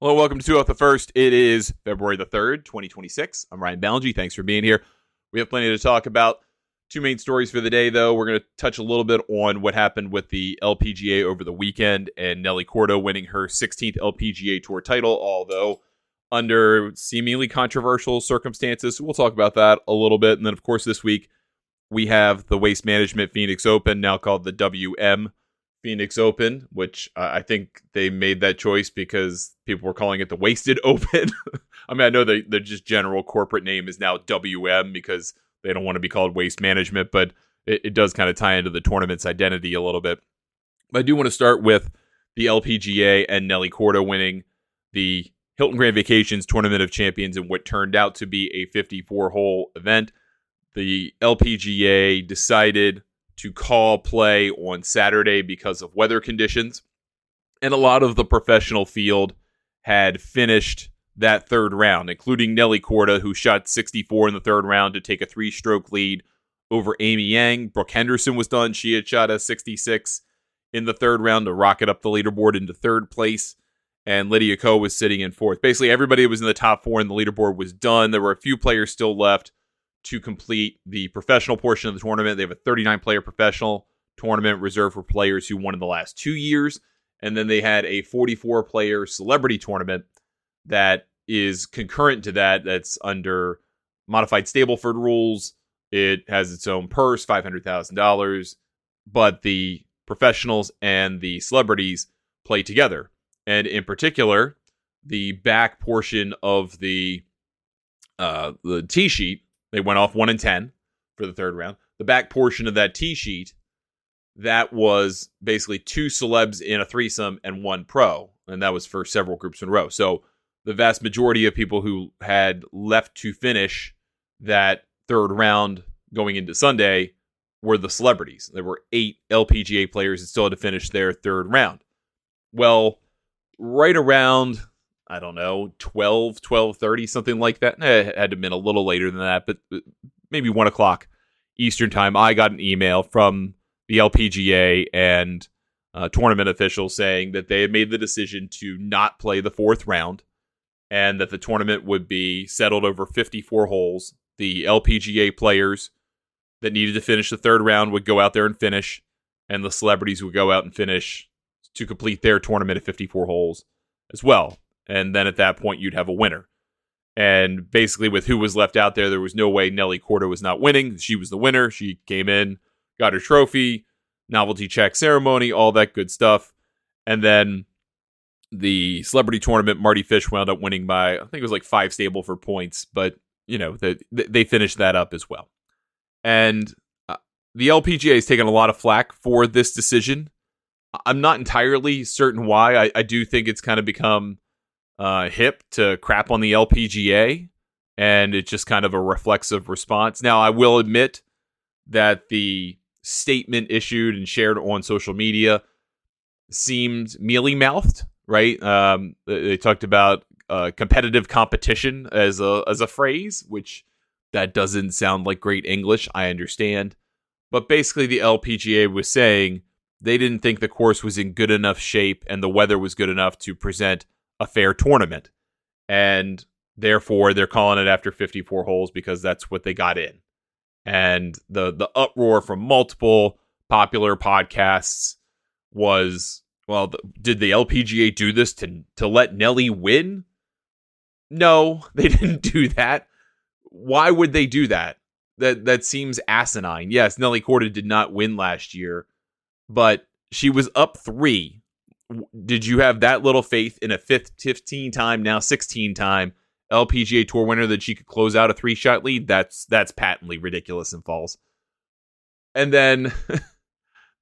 Hello, welcome to Two Off the First. It is February the 3rd, 2026. I'm Ryan Ballingy. Thanks for being here. We have plenty to talk about. Two main stories for the day, though. We're going to touch a little bit on what happened with the LPGA over the weekend and Nelly Korda winning her 16th LPGA Tour title, although under seemingly controversial circumstances. We'll talk about that a little bit. And then, of course, this week we have the Waste Management Phoenix Open, now called the WM Phoenix Open, which I think they made that choice because people were calling it the Wasted Open. I mean, I know the just general corporate name is now WM because they don't want to be called Waste Management, but it does kind of tie into the tournament's identity a little bit. But I do want to start with the LPGA and Nelly Korda winning the Hilton Grand Vacations Tournament of Champions in what turned out to be a 54-hole event. The LPGA decided to call play on Saturday because of weather conditions. And a lot of the professional field had finished that third round, including Nelly Korda, who shot 64 in the third round to take a 3-stroke lead over Amy Yang. Brooke Henderson was done. She had shot a 66 in the third round to rocket up the leaderboard into third place. And Lydia Ko was sitting in fourth. Basically, everybody who was in the top four in the leaderboard was done. There were a few players still left to complete the professional portion of the tournament. They have a 39-player professional tournament reserved for players who won in the last 2 years. And then they had a 44-player celebrity tournament that is concurrent to that. That's under modified Stableford rules. It has its own purse, $500,000. But the professionals and the celebrities play together. And in particular, the back portion of the tee sheet, they went off 1-10 for the third round. The back portion of that tee sheet, that was basically 2 celebs in a threesome and 1 pro. And that was for several groups in a row. So the vast majority of people who had left to finish that third round going into Sunday were the celebrities. There were 8 LPGA players that still had to finish their third round. Well, right around, I don't know, 12:30, something like that. It had to have been a little later than that, but maybe 1 o'clock Eastern time, I got an email from the LPGA and tournament officials saying that they had made the decision to not play the fourth round and that the tournament would be settled over 54 holes. The LPGA players that needed to finish the third round would go out there and finish, and the celebrities would go out and finish to complete their tournament of 54 holes as well. And then at that point, you'd have a winner. And basically, with who was left out there was no way Nelly Korda was not winning. She was the winner. She came in, got her trophy, novelty check ceremony, all that good stuff. And then the celebrity tournament, Marty Fish wound up winning by, I think it was like 5 Stableford points. But, you know, they finished that up as well. And the LPGA has taken a lot of flack for this decision. I'm not entirely certain why. I do think it's kind of become hip to crap on the LPGA, and it's just kind of a reflexive response. Now, I will admit that the statement issued and shared on social media seemed mealy-mouthed, right? They talked about competitive competition as a phrase, which that doesn't sound like great English, I understand. But basically, the LPGA was saying they didn't think the course was in good enough shape and the weather was good enough to present a fair tournament. And therefore, they're calling it after 54 holes because that's what they got in. And the uproar from multiple popular podcasts was, well, did the LPGA do this to let Nelly win? No, they didn't do that. Why would they do that? That seems asinine. Yes, Nelly Korda did not win last year, but she was up 3. Did you have that little faith in a 15-time, now 16-time LPGA Tour winner that she could close out a 3-shot lead? That's patently ridiculous and false. And then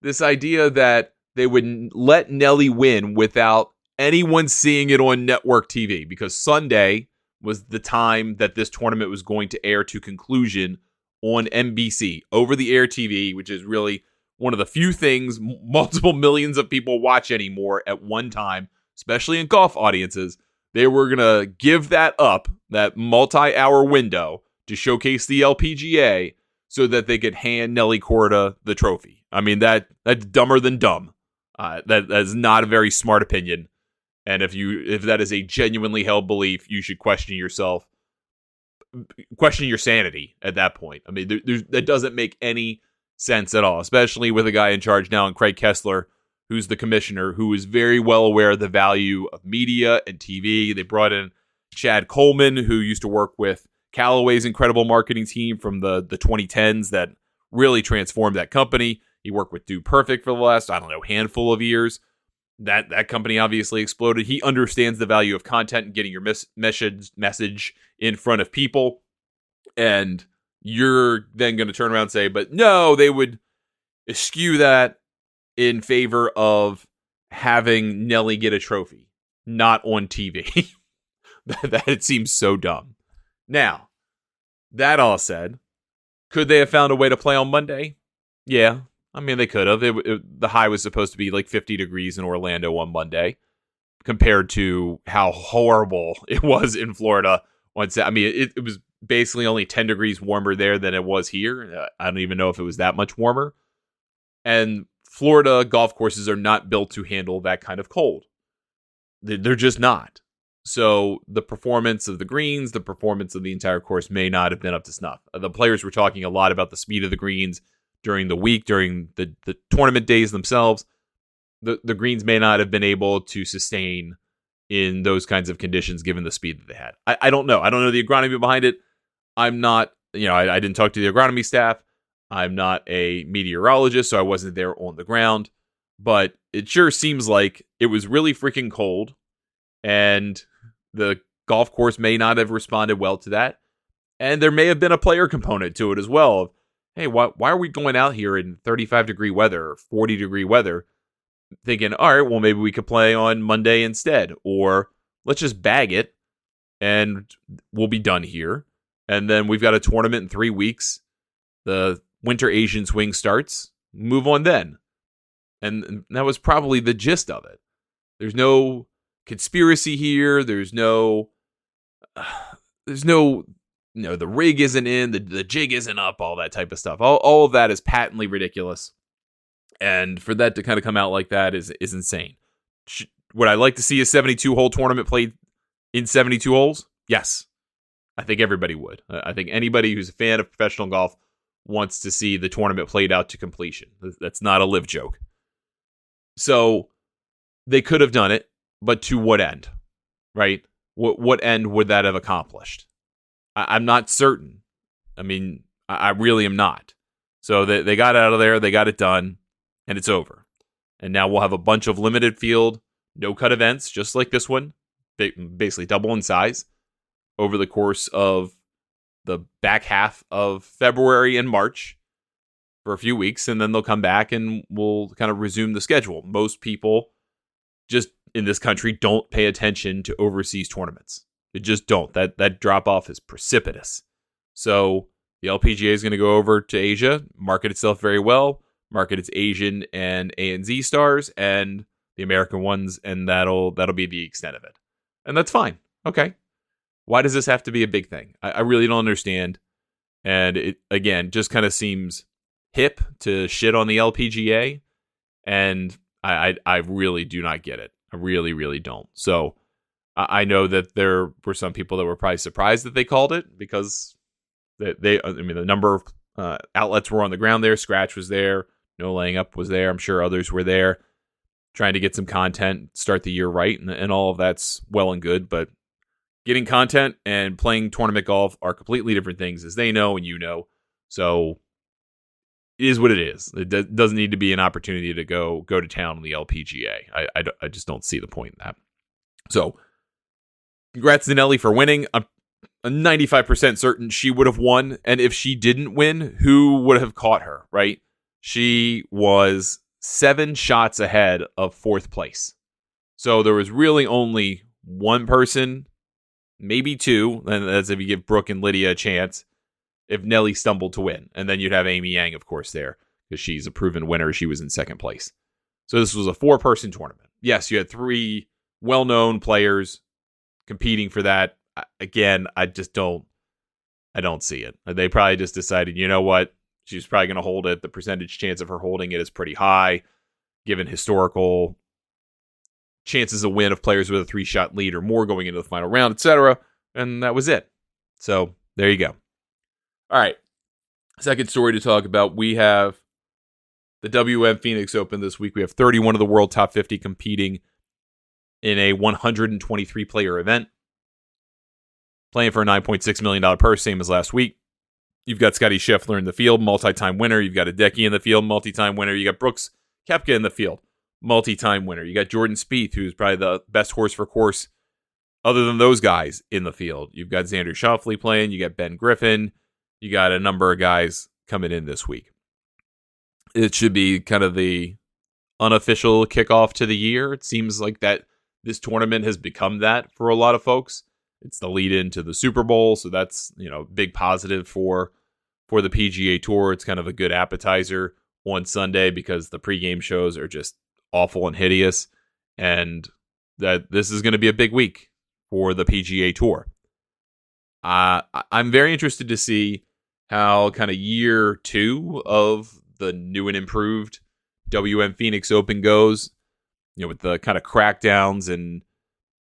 this idea that they would let Nelly win without anyone seeing it on network TV, because Sunday was the time that this tournament was going to air to conclusion on NBC, over-the-air TV, which is really one of the few things multiple millions of people watch anymore at one time, especially in golf audiences. They were going to give that up, that multi-hour window, to showcase the LPGA so that they could hand Nelly Korda the trophy. I mean, that's dumber than dumb. That is not a very smart opinion. And if that is a genuinely held belief, you should question your sanity at that point. I mean, that doesn't make any sense at all, especially with a guy in charge now, and Craig Kessler, who's the commissioner, who is very well aware of the value of media and TV. They brought in Chad Coleman, who used to work with Callaway's incredible marketing team from the 2010s that really transformed that company. He worked with Dude Perfect for the last, handful of years. That company obviously exploded. He understands the value of content and getting your message in front of people. And you're then going to turn around and say, but no, they would eschew that in favor of having Nelly get a trophy, not on TV. That it seems so dumb. Now, that all said, could they have found a way to play on Monday? Yeah. I mean, they could have. The high was supposed to be like 50 degrees in Orlando on Monday, compared to how horrible it was in Florida. I mean, it was basically only 10 degrees warmer there than it was here. I don't even know if it was that much warmer. And Florida golf courses are not built to handle that kind of cold. They're just not. So the performance of the greens, the performance of the entire course may not have been up to snuff. The players were talking a lot about the speed of the greens during the week, during the tournament days themselves. The greens may not have been able to sustain in those kinds of conditions given the speed that they had. I don't know. I don't know the agronomy behind it. I'm not, I didn't talk to the agronomy staff. I'm not a meteorologist, so I wasn't there on the ground. But it sure seems like it was really freaking cold, and the golf course may not have responded well to that. And there may have been a player component to it as well. Of, hey, why are we going out here in 35-degree weather or 40-degree weather thinking, all right, well, maybe we could play on Monday instead. Or let's just bag it and we'll be done here. And then we've got a tournament in 3 weeks. The Winter Asian Swing starts. Move on then. And that was probably the gist of it. There's no conspiracy here. There's no, the rig isn't in, the jig isn't up, all that type of stuff. All of that is patently ridiculous. And for that to kind of come out like that is insane. Would I like to see a 72-hole tournament played in 72 holes? Yes. I think everybody would. I think anybody who's a fan of professional golf wants to see the tournament played out to completion. That's not a live joke. So they could have done it, but to what end? Right? What end would that have accomplished? I'm not certain. I mean, I really am not. So they got out of there, they got it done, and it's over. And now we'll have a bunch of limited field, no-cut events, just like this one, basically double in size, over the course of the back half of February and March for a few weeks, and then they'll come back and we'll kind of resume the schedule. Most people just in this country don't pay attention to overseas tournaments. They just don't. That drop-off is precipitous. So the LPGA is going to go over to Asia, market itself very well, market its Asian and ANZ stars, and the American ones, and that'll be the extent of it. And that's fine. Okay. Why does this have to be a big thing? I really don't understand. And it, again, just kind of seems hip to shit on the LPGA. And I really do not get it. I really, really don't. So I know that there were some people that were probably surprised that they called it, because the number of outlets were on the ground there. Scratch was there. No Laying Up was there. I'm sure others were there trying to get some content, start the year right. And all of that's well and good. But getting content and playing tournament golf are completely different things, as they know and you know. So it is what it is. It doesn't need to be an opportunity to go to town on the LPGA. I just don't see the point in that. So congrats to Nelly for winning. I'm 95% certain she would have won. And if she didn't win, who would have caught her, right? She was 7 shots ahead of 4th place. So there was really only one person, maybe 2, and that's if you give Brooke and Lydia a chance, if Nelly stumbled to win. And then you'd have Amy Yang, of course, there, because she's a proven winner. She was in 2nd place. So this was a 4-person tournament. Yes, you had 3 well-known players competing for that. Again, I don't see it. They probably just decided, you know what? She's probably going to hold it. The percentage chance of her holding it is pretty high, given historical chances of win of players with a 3-shot lead or more going into the final round, etc. And that was it. So there you go. All right. Second story to talk about. We have the WM Phoenix Open this week. We have 31 of the world top 50 competing in a 123-player event. Playing for a $9.6 million purse, same as last week. You've got Scottie Scheffler in the field, multi-time winner. You've got Hideki in the field, multi-time winner. You got Brooks Koepka in the field, multi-time winner. You got Jordan Spieth, who's probably the best horse for course other than those guys in the field. You've got Xander Schauffele playing. You got Ben Griffin. You got a number of guys coming in this week. It should be kind of the unofficial kickoff to the year. It seems like that this tournament has become that for a lot of folks. It's the lead into the Super Bowl, so that's, big positive for the PGA Tour. It's kind of a good appetizer on Sunday because the pregame shows are just awful and hideous, and that this is going to be a big week for the PGA Tour. I'm very interested to see how kind of year 2 of the new and improved WM Phoenix Open goes, with the kind of crackdowns and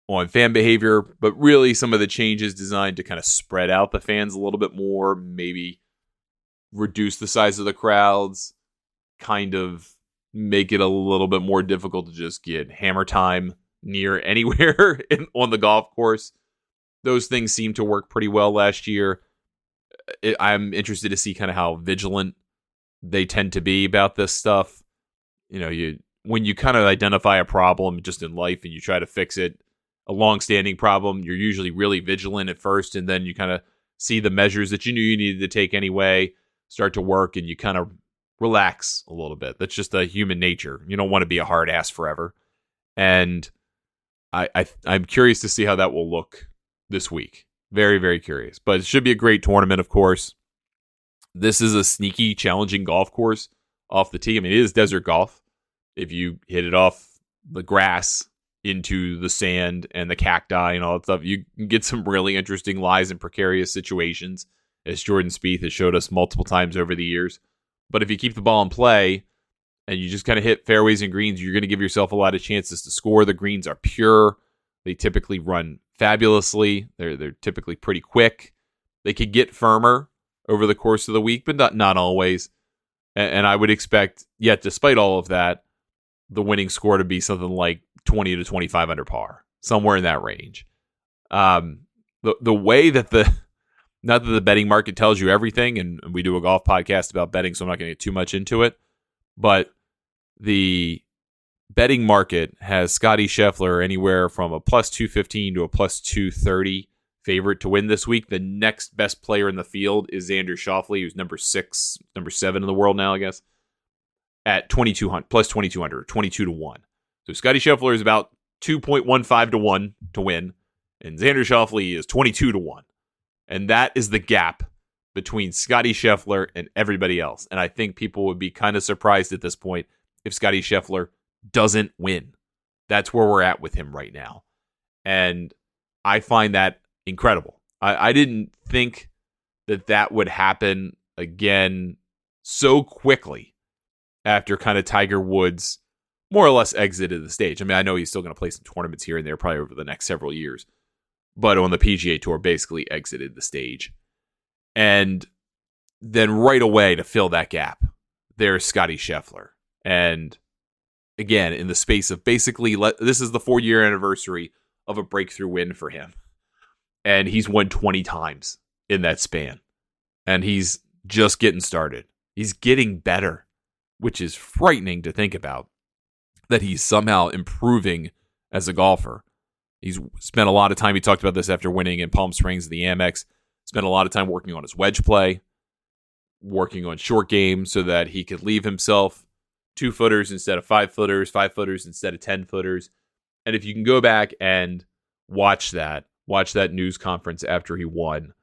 on fan behavior, but really some of the changes designed to kind of spread out the fans a little bit more, maybe reduce the size of the crowds, kind of make it a little bit more difficult to just get hammer time near anywhere on the golf course. Those things seemed to work pretty well last year. I'm interested to see kind of how vigilant they tend to be about this stuff. When you kind of identify a problem just in life and you try to fix it, a long-standing problem, you're usually really vigilant at first, and then you kind of see the measures that you knew you needed to take anyway start to work, and you kind of relax a little bit. That's just a human nature. You don't want to be a hard ass forever. And I'm curious to see how that will look this week. Very, very curious. But it should be a great tournament, of course. This is a sneaky, challenging golf course off the tee. I mean, it is desert golf. If you hit it off the grass into the sand and the cacti and all that stuff, you can get some really interesting lies and precarious situations, as Jordan Spieth has showed us multiple times over the years. But if you keep the ball in play and you just kind of hit fairways and greens, you're going to give yourself a lot of chances to score. The greens are pure. They typically run fabulously. They're typically pretty quick. They could get firmer over the course of the week, but not always. And I would expect, yet despite all of that, the winning score to be something like 20 to 25 under par, somewhere in that range. The way that not that the betting market tells you everything, and we do a golf podcast about betting, so I'm not going to get too much into it, but the betting market has Scottie Scheffler anywhere from a plus 215 to a plus 230 favorite to win this week. The next best player in the field is Xander Schauffele, who's number 7 in the world now, I guess, at 2200 plus 2200, 22 to 1. So Scottie Scheffler is about 2.15 to 1 to win, and Xander Schauffele is 22 to 1. And that is the gap between Scottie Scheffler and everybody else. And I think people would be kind of surprised at this point if Scottie Scheffler doesn't win. That's where we're at with him right now. And I find that incredible. I didn't think that would happen again so quickly after kind of Tiger Woods more or less exited the stage. I mean, I know he's still going to play some tournaments here and there probably over the next several years, but on the PGA Tour basically exited the stage. And then right away to fill that gap, there's Scottie Scheffler. And again, in the space of basically, this is the 4-year anniversary of a breakthrough win for him. And he's won 20 times in that span. And he's just getting started. He's getting better, which is frightening to think about, that he's somehow improving as a golfer. He's spent a lot of time, he talked about this after winning in Palm Springs at the Amex, spent a lot of time working on his wedge play, working on short game so that he could leave himself 2-footers instead of 5-footers, 5-footers instead of 10-footers. And if you can go back and watch that news conference after he won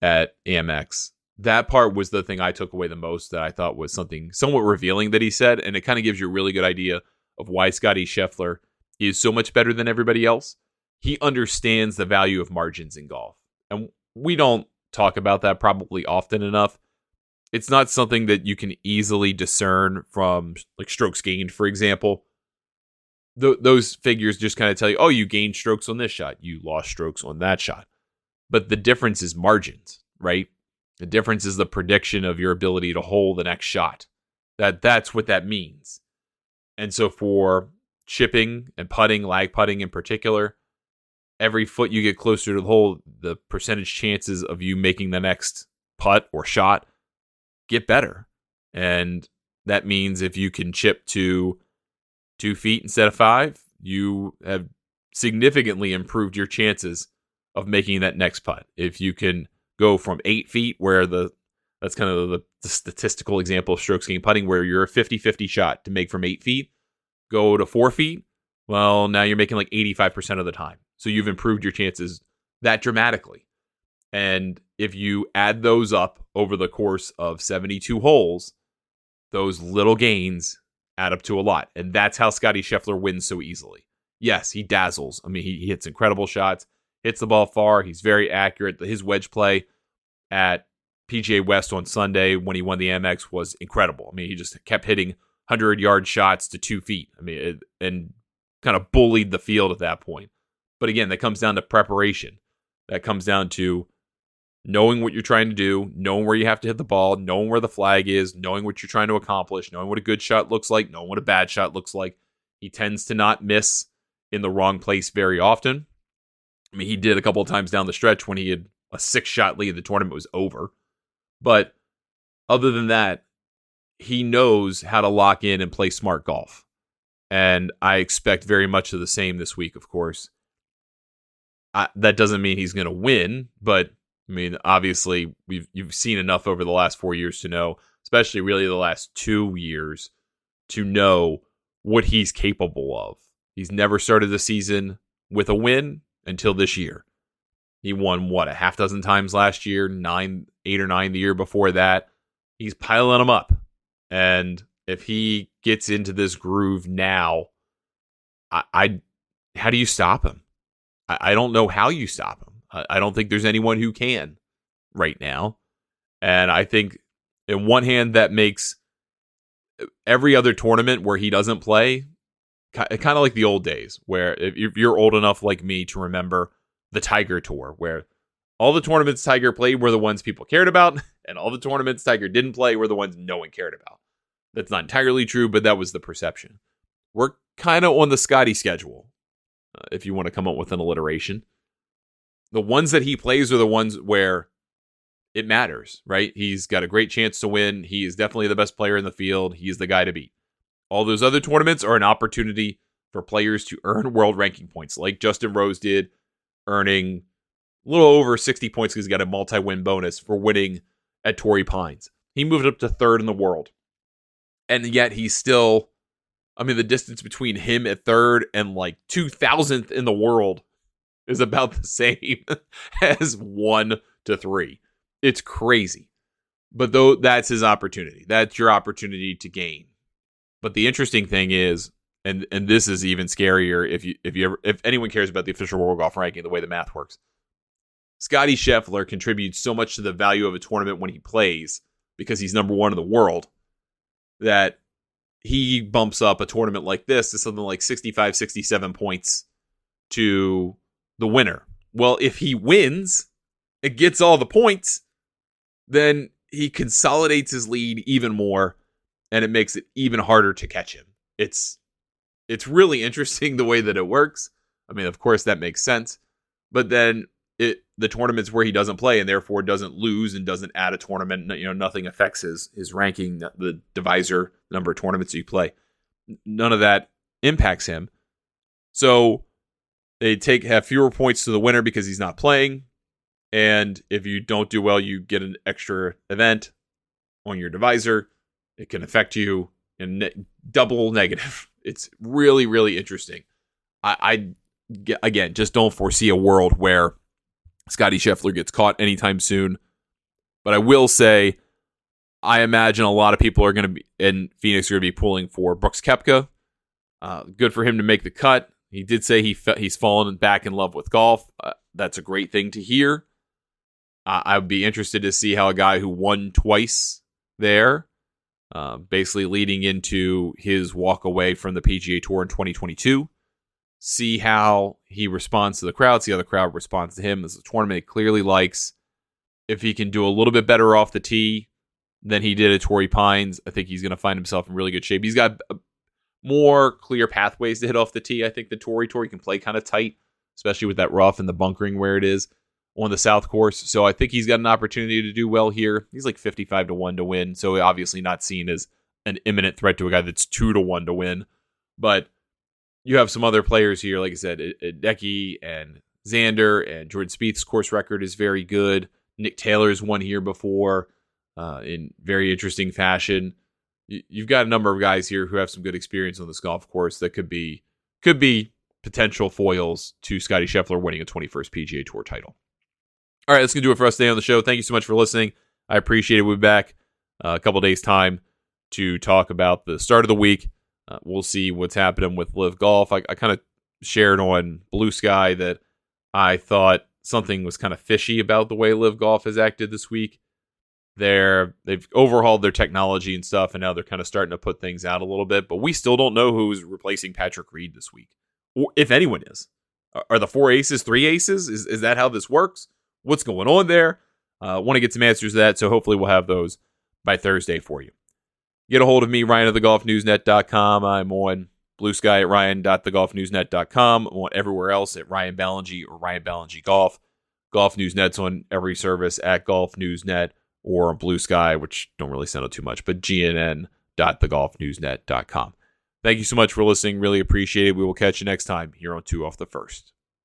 at Amex, that part was the thing I took away the most, that I thought was something somewhat revealing that he said. And it kind of gives you a really good idea of why Scottie Scheffler is so much better than everybody else. He understands the value of margins in golf. And we don't talk about that probably often enough. It's not something that you can easily discern from like strokes gained, for example. those figures just kind of tell you, oh, you gained strokes on this shot, you lost strokes on that shot. But the difference is margins, right? The difference is the prediction of your ability to hole the next shot. That's what that means. And so for chipping and putting, lag putting in particular, every foot you get closer to the hole, the percentage chances of you making the next putt or shot get better. And that means if you can chip to 2 feet instead of 5, you have significantly improved your chances of making that next putt. If you can go from 8 feet, where that's kind of the statistical example of strokes gained putting, where you're a 50-50 shot to make from 8 feet, go to 4 feet, well, now you're making like 85% of the time. So you've improved your chances that dramatically. And if you add those up over the course of 72 holes, those little gains add up to a lot. And that's how Scottie Scheffler wins so easily. Yes, he dazzles. I mean, he hits incredible shots, hits the ball far. He's very accurate. His wedge play at PGA West on Sunday when he won the MX was incredible. I mean, he just kept hitting 100-yard shots to 2 feet. I mean, and kind of bullied the field at that point. But again, that comes down to preparation. That comes down to knowing what you're trying to do, knowing where you have to hit the ball, knowing where the flag is, knowing what you're trying to accomplish, knowing what a good shot looks like, knowing what a bad shot looks like. He tends to not miss in the wrong place very often. I mean, he did a couple of times down the stretch when he had a 6-shot lead. The tournament was over. But other than that, he knows how to lock in and play smart golf. And I expect very much of the same this week, of course. That doesn't mean he's going to win, but I mean, obviously, you've seen enough over the last 4 years to know, especially really the last 2 years, to know what he's capable of. He's never started the season with a win until this year. He won, a half dozen times last year, 8 or 9 the year before that. He's piling them up. And if he gets into this groove now, how do you stop him? I don't know how you stop him. I don't think there's anyone who can right now. And I think, in one hand, that makes every other tournament where he doesn't play kind of like the old days, where if you're old enough like me to remember the Tiger Tour, where all the tournaments Tiger played were the ones people cared about, and all the tournaments Tiger didn't play were the ones no one cared about. That's not entirely true, but that was the perception. We're kind of on the Scottie schedule, if you want to come up with an alliteration. The ones that he plays are the ones where it matters, right? He's got a great chance to win. He is definitely the best player in the field. He's the guy to beat. All those other tournaments are an opportunity for players to earn world ranking points, like Justin Rose did, earning a little over 60 points because he got a multi-win bonus for winning at Torrey Pines. He moved up to 3rd in the world. And yet he's still, I mean, the distance between him at 3rd and like 2,000th in the world is about the same as 1 to 3. It's crazy. But though that's his opportunity. That's your opportunity to gain. But the interesting thing is, and this is even scarier if anyone cares about the official World Golf Ranking, the way the math works. Scottie Scheffler contributes so much to the value of a tournament when he plays, because he's number 1 in the world, that he bumps up a tournament like this to something like 65, 67 points to the winner. Well, if he wins and gets all the points, then he consolidates his lead even more, and it makes it even harder to catch him. It's really interesting the way that it works. I mean, of course, that makes sense. But then the tournaments where he doesn't play and therefore doesn't lose and doesn't add a tournament, nothing affects his ranking, the divisor number of tournaments you play. None of that impacts him. So they have fewer points to the winner because he's not playing. And if you don't do well, you get an extra event on your divisor. It can affect you in double negative. It's really, really interesting. I again, just don't foresee a world where Scottie Scheffler gets caught anytime soon. But I will say, I imagine a lot of people are going to be in Phoenix are going to be pulling for Brooks Koepka. Good for him to make the cut. He did say he's fallen back in love with golf. That's a great thing to hear. I would be interested to see how a guy who won twice there basically leading into his walk away from the PGA Tour in 2022. See how he responds to the crowd, see how the crowd responds to him. This is a tournament he clearly likes. If he can do a little bit better off the tee than he did at Torrey Pines, I think he's going to find himself in really good shape. He's got more clear pathways to hit off the tee, I think, than Torrey. Torrey can play kind of tight, especially with that rough and the bunkering where it is on the South Course. So I think he's got an opportunity to do well here. He's like 55-1 to win, so obviously not seen as an imminent threat to a guy that's 2-1 to win. But you have some other players here, like I said, Hideki and Xander, and Jordan Spieth's course record is very good. Nick Taylor's won here before in very interesting fashion. You've got a number of guys here who have some good experience on this golf course that could be potential foils to Scottie Scheffler winning a 21st PGA Tour title. All right, that's going to do it for us today on the show. Thank you so much for listening. I appreciate it. We'll be back a couple days' time to talk about the start of the week. We'll see what's happening with Live Golf. I kind of shared on Blue Sky that I thought something was kind of fishy about the way Live Golf has acted this week. They've overhauled their technology and stuff, and now they're kind of starting to put things out a little bit. But we still don't know who's replacing Patrick Reed this week, or if anyone is. Are the 4 aces 3 aces? Is that how this works? What's going on there? Want to get some answers to that, so hopefully we'll have those by Thursday for you. Get a hold of me, Ryan at thegolfnewsnet.com. I'm on Blue Sky at ryan.thegolfnewsnet.com. I'm on everywhere else at Ryan Ballingy or Ryan Ballingy Golf. Golf News Net's on every service at Golf News Net or on Blue Sky, which don't really send out too much, but gnn.thegolfnewsnet.com. Thank you so much for listening. Really appreciate it. We will catch you next time here on 2 Off the First.